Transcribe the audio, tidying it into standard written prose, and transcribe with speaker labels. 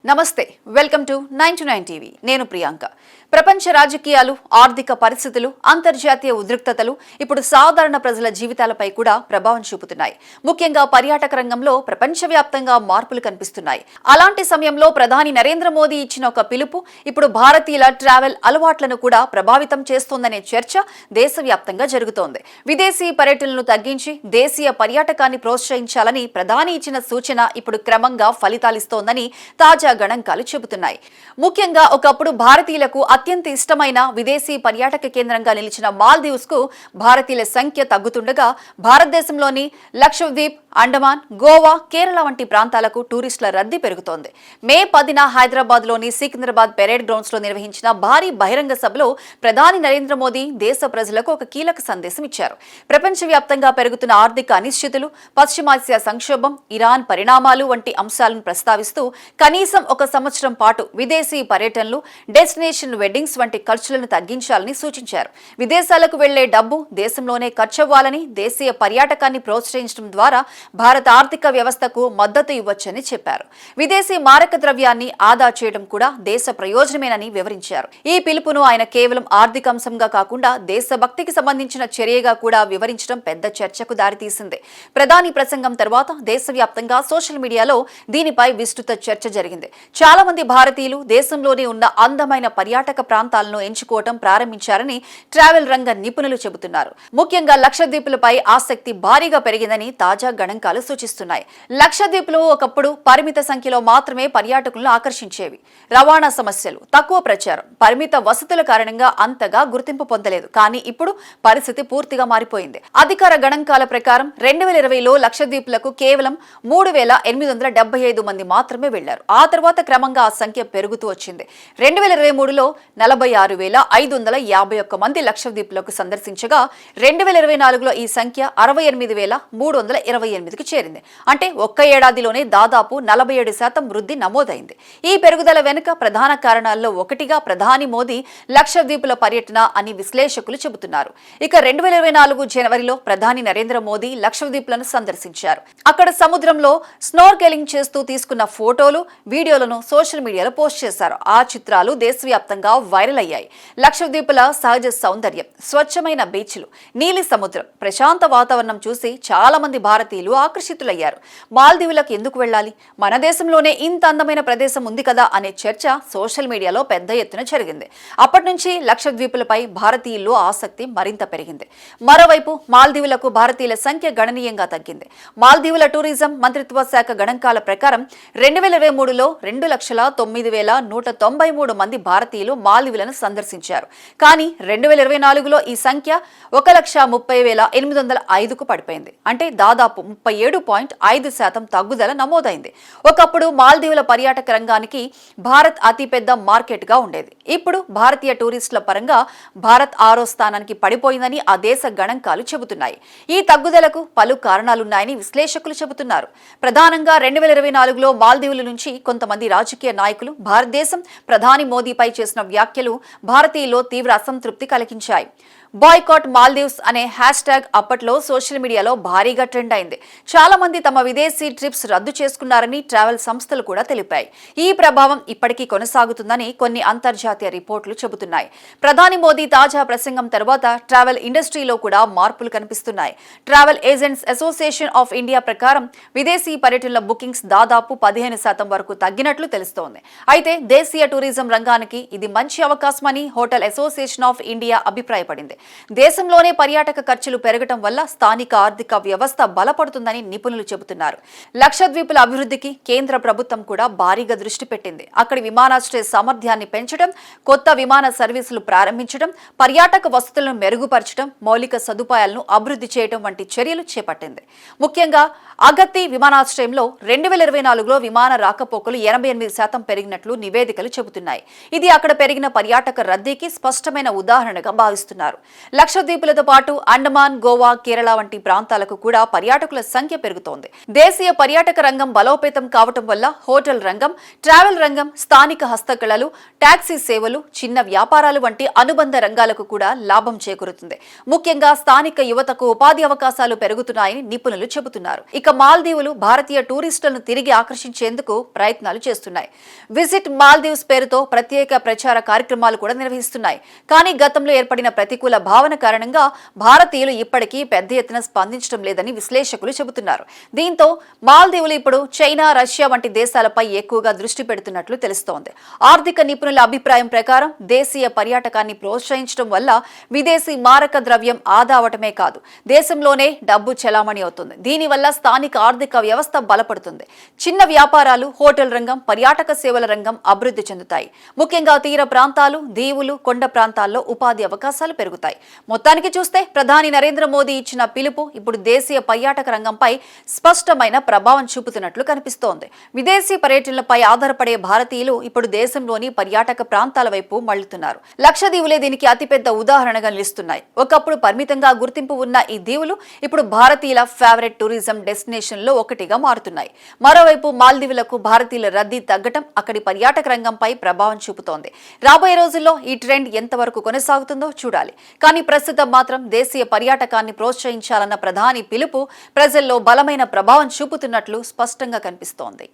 Speaker 1: నమస్తే welcome to 929 TV నేను ప్రియాంక ప్రపంచ రాజకీయాలు ఆర్థిక పరిస్థితులు అంతర్జాతీయ ఉద్రిక్తతలు ఇప్పుడు సాధారణ ప్రజల జీవితాలపై కూడా ప్రభావం చూపుతున్నాయి ముఖ్యంగా పర్యాటక రంగంలో ప్రపంచవ్యాప్తంగా మార్పులు కనిపిస్తున్నాయి అలాంటి సమయంలో ప్రధాని నరేంద్ర మోదీ ఇచ్చిన ఒక పిలుపు ఇప్పుడు భారతీయుల ట్రావెల్ అలవాట్లను కూడా ప్రభావితం చేస్తోందనే చర్చ దేశవ్యాప్తంగా జరుగుతోంది విదేశీ పర్యటనలను తగ్గించి దేశీయ పర్యాటకాన్ని ప్రోత్సహించాలని ప్రధాని ఇచ్చిన సూచన ఇప్పుడు క్రమంగా ఫలితాలిస్తోందని తాజా గణాంకాలు చెబుతున్నాయి ముఖ్యంగా ఒకప్పుడు భారతీయులకు అత్యంత ఇష్టమైన విదేశీ పర్యాటక కేంద్రంగా నిలిచిన మాల్దీవ్స్ కు భారతీయుల సంఖ్య తగ్గుతుండగా భారతదేశంలోని లక్షద్వీప్ అండమాన్ గోవా కేరళ వంటి ప్రాంతాలకు టూరిస్టుల రద్దీ పెరుగుతోంది మే 10న హైదరాబాద్ లోని సికింద్రాబాద్ పెరేడ్ గ్రౌండ్స్ లో నిర్వహించిన భారీ బహిరంగ సభలో ప్రధాని నరేంద్ర మోదీ దేశ ప్రజలకు ఒక కీలక సందేశం ఇచ్చారు ప్రపంచవ్యాప్తంగా పెరుగుతున్న ఆర్థిక అనిశ్చితులు పశ్చిమాసియా సంక్షోభం ఇరాన్ పరిణామాలు వంటి అంశాలను ప్రస్తావిస్తూ కనీసం ఒక సంవత్సరం పాటు విదేశీ పర్యటనలు డెస్టినేషన్ వెడ్డింగ్స్ వంటి ఖర్చులను తగ్గించాలని సూచించారు విదేశాలకు వెళ్లే డబ్బు దేశంలోనే ఖర్చవ్వాలని దేశీయ పర్యాటకాన్ని ప్రోత్సహించడం ద్వారా భారత ఆర్థిక వ్యవస్థకు మద్దతు ఇవ్వొచ్చని చెప్పారు విదేశీ మారక ద్రవ్యాన్ని ఆదా చేయడం కూడా దేశ ప్రయోజనమేనని వివరించారు ఈ పిలుపును ఆయన కేవలం ఆర్థిక అంశంగా కాకుండా దేశభక్తికి సంబంధించిన చర్యగా కూడా వివరించడం పెద్ద చర్చకు దారితీసింది ప్రధాని ప్రసంగం తర్వాత దేశవ్యాప్తంగా సోషల్ మీడియాలో దీనిపై విస్తృత చర్చ జరిగింది చాలా మంది భారతీయులు దేశంలోనే ఉన్న అందమైన పర్యాటక ప్రాంతాలను ఎంచుకోవడం ప్రారంభించారని ట్రావెల్ రంగ నిపుణులు చెబుతున్నారు ముఖ్యంగా లక్షద్వీపులపై ఆసక్తి భారీగా పెరిగిందని తాజా గణాంకాలు సూచిస్తున్నాయి లక్షద్వీపులు ఒకప్పుడు పరిమిత సంఖ్యలో మాత్రమే పర్యాటకులను ఆకర్షించేవి రవాణా సమస్యలు తక్కువ ప్రచారం పరిమిత వసతుల కారణంగా అంతగా గుర్తింపు పొందలేదు కానీ ఇప్పుడు పరిస్థితి పూర్తిగా మారిపోయింది అధికార గణాంకాల ప్రకారం 2020లో లక్షద్వీపులకు కేవలం 3,875 మంది మాత్రమే వెళ్లారు ఆ తర్వాత క్రమంగా ఆ సంఖ్య పెరుగుతూ వచ్చింది 2023లో 46,551 మంది లక్షద్వీపులకు సందర్శించగా 2024లో ఈ సంఖ్య 68,328కి చేరింది అంటే ఒక్క ఏడాదిలోనే దాదాపు 47% వృద్ధి నమోదైంది ఈ పెరుగుదల వెనుక ప్రధాన కారణాల్లో ఒకటిగా ప్రధాని మోదీ లక్షద్వీపుల పర్యటన అని విశ్లేషకులు చెబుతున్నారు ఇక 2024 జనవరిలో ప్రధాని నరేంద్ర మోదీ లక్షద్వీపులను సందర్శించారు అక్కడ సముద్రంలో స్నోర్కెలింగ్ చేస్తూ తీసుకున్న ఫోటోలు వీడియోలను సోషల్ మీడియాలో పోస్ట్ చేశారు ఆ చిత్రాలు దేశవ్యాప్తంగా వైరల్ అయ్యాయి లక్షద్వీపుల సహజ సౌందర్యం స్వచ్ఛమైన బీచ్లు నీలి సముద్రం ప్రశాంత వాతావరణం చూసి చాలా మంది భారతీయులు ఆకర్షితులయ్యారు మాల్దీవులకు ఎందుకు వెళ్ళాలి మన దేశంలోనే ఇంత అందమైన ప్రదేశం ఉంది కదా అనే చర్చ సోషల్ మీడియాలో పెద్ద ఎత్తున జరిగింది అప్పటి నుంచి లక్షద్వీపులపై భారతీయుల్లో ఆసక్తి మరింత పెరిగింది మరోవైపు మాల్దీవులకు భారతీయుల సంఖ్య గణనీయంగా తగ్గింది మాల్దీవుల టూరిజం మంత్రిత్వ శాఖ గణాంకాల ప్రకారం 2023లో 2,09,193 మంది భారతీయులు మాల్దీవులను సందర్శించారు కానీ 2024లో ఈ సంఖ్య 1,30,805కు పడిపోయింది అంటే దాదాపు 37.5% తగ్గుదల నమోదైంది ఒకప్పుడు మాల్దీవుల పర్యాటక రంగానికి భారత్ అతిపెద్ద మార్కెట్ గా ఉండేది ఇప్పుడు భారతీయ టూరిస్టుల పరంగా భారత్ 6వ స్థానానికి పడిపోయిందని ఆ దేశ గణాంకాలు చెబుతున్నాయి ఈ తగ్గుదలకు పలు కారణాలున్నాయని విశ్లేషకులు చెబుతున్నారు ప్రధానంగా 2024లో మాల్దీవుల నుంచి కొంతమంది రాజకీయ నాయకులు భారతదేశం ప్రధాని మోదీపై చేసిన వ్యాఖ్యలు భారతీయుల్లో తీవ్ర అసంతృప్తి కలిగించాయి బాయ్కాట్ మాల్దీవ్స్ అనే హ్యాష్ ట్యాగ్ అప్పట్లో సోషల్ మీడియాలో భారీగా ట్రెండ్ అయింది చాలా మంది తమ విదేశీ ట్రిప్స్ రద్దు చేసుకున్నారని ట్రావెల్ సంస్థలు కూడా తెలిపాయి ఈ ప్రభావం ఇప్పటికీ కొనసాగుతుందని కొన్ని అంతర్జాతీయ రిపోర్టులు చెబుతున్నాయి ప్రధాని మోదీ తాజా ప్రసంగం తర్వాత ట్రావెల్ ఇండస్ట్రీలో కూడా మార్పులు కనిపిస్తున్నాయి travel agents association of India ప్రకారం విదేశీ పర్యటనల బుకింగ్స్ దాదాపు 15% వరకు తగ్గినట్లు తెలుస్తోంది అయితే దేశీయ టూరిజం రంగానికి ఇది మంచి అవకాశమని హోటల్ అసోసియేషన్ ఆఫ్ ఇండియా అభిప్రాయపడింది దేశంలోనే పర్యాటక ఖర్చులు పెరగడం వల్ల స్థానిక ఆర్థిక వ్యవస్థ బలపడుతుందని నిపుణులు చెబుతున్నారు లక్షద్వీపుల అభివృద్ధికి కేంద్ర ప్రభుత్వం కూడా భారీగా దృష్టి పెట్టింది అక్కడి విమానాశ్రయ సామర్థ్యాన్ని పెంచడం కొత్త విమాన సర్వీసులు ప్రారంభించడం పర్యాటక వసతులను మెరుగుపరచడం మౌలిక సదుపాయాలను అభివృద్ధి చేయడం వంటి చర్యలు చేపట్టింది ముఖ్యంగా అగత్తి విమానాశ్రయంలో 2024లో విమాన రాకపోకలు 88% పెరిగినట్లు నివేదికలు చెబుతున్నాయి ఇది అక్కడ పెరిగిన పర్యాటక రద్దీకి స్పష్టమైన ఉదాహరణగా భావిస్తున్నారు లక్షద్వీపులతో పాటు అండమాన్, గోవా, కేరళ వంటి ప్రాంతాలకు కూడా పర్యాటకుల సంఖ్య పెరుగుతోంది. దేశీయ పర్యాటక రంగం బలోపేతం కావటం వల్ల హోటల్ రంగం, ట్రావెల్ రంగం, స్థానిక హస్తకళలు, టాక్సీ సేవలు, చిన్న వ్యాపారాలు వంటి అనుబంధ రంగాలకు కూడా లాభం చేకూరుతుంది. ముఖ్యంగా స్థానిక యువతకు ఉపాధి అవకాశాలు పెరుగుతున్నాయని నిపుణులు చెబుతున్నారు. ఇక మాల్దీవులు భారతీయ టూరిస్టులను తిరిగి ఆకర్షించేందుకు ప్రయత్నాలు చేస్తున్నాయి. విజిట్ మాల్దీవ్స్ పేరుతో ప్రత్యేక ప్రచార కార్యక్రమాలు కూడా నిర్వహిస్తున్నాయి. కానీ గతంలో ఏర్పడిన ప్రతికూల భావన కారణంగా భారతీయులు ఇప్పటికీ పెద్ద ఎత్తున స్పందించడం లేదని విశ్లేషకులు చెబుతున్నారు. దీంతో మాల్దీవులు ఇప్పుడు చైనా, రష్యా వంటి దేశాలపై ఎక్కువగా దృష్టి పెడుతున్నట్లు తెలుస్తోంది. ఆర్థిక నిపుణుల అభిప్రాయం ప్రకారం దేశీయ పర్యాటకాన్ని ప్రోత్సహించడం వల్ల విదేశీ మారక ద్రవ్యం ఆదా అవటమే కాదు, దేశంలోనే డబ్బు చెలామణి అవుతుంది. దీనివల్ల స్థానిక ఆర్థిక వ్యవస్థ బలపడుతుంది. చిన్న వ్యాపారాలు, హోటల్ రంగం, పర్యాటక సేవల రంగం అభివృద్ధి చెందుతాయి. ముఖ్యంగా తీర ప్రాంతాలు, దీవులు, కొండ ప్రాంతాల్లో ఉపాధి అవకాశాలు పెరుగుతాయి. మొత్తానికి చూస్తే ప్రధాని నరేంద్ర మోదీ ఇచ్చిన పిలుపు ఇప్పుడు దేశీయ పర్యాటక రంగంపై స్పష్టమైన ప్రభావం చూపుతున్నట్లు కనిపిస్తోంది. విదేశీ పర్యటనలపై ఆధారపడే భారతీయులు ఇప్పుడు దేశంలోని పర్యాటక ప్రాంతాల వైపు మళ్లుతున్నారు. లక్షద్వీపులే దీనికి అతిపెద్ద ఉదాహరణగా నిలుస్తున్నాయి. ఒకప్పుడు పరిమితంగా గుర్తింపు ఉన్న ఈ దీవులు ఇప్పుడు భారతీయుల ఫేవరెట్ టూరిజం డెస్టినేషన్ లో ఒకటిగా మారుతున్నాయి. మరోవైపు మాల్దీవులకు భారతీయుల రద్దీ తగ్గటం అక్కడి పర్యాటక రంగంపై ప్రభావం చూపుతోంది. రాబోయే రోజుల్లో ఈ ట్రెండ్ ఎంతవరకు కొనసాగుతుందో చూడాలి. కానీ ప్రస్తుతం మాత్రం దేశీయ పర్యాటకాన్ని ప్రోత్సహించాలన్న ప్రధాని పిలుపు ప్రజల్లో బలమైన ప్రభావం చూపుతున్నట్లు స్పష్టంగా కనిపిస్తోంది.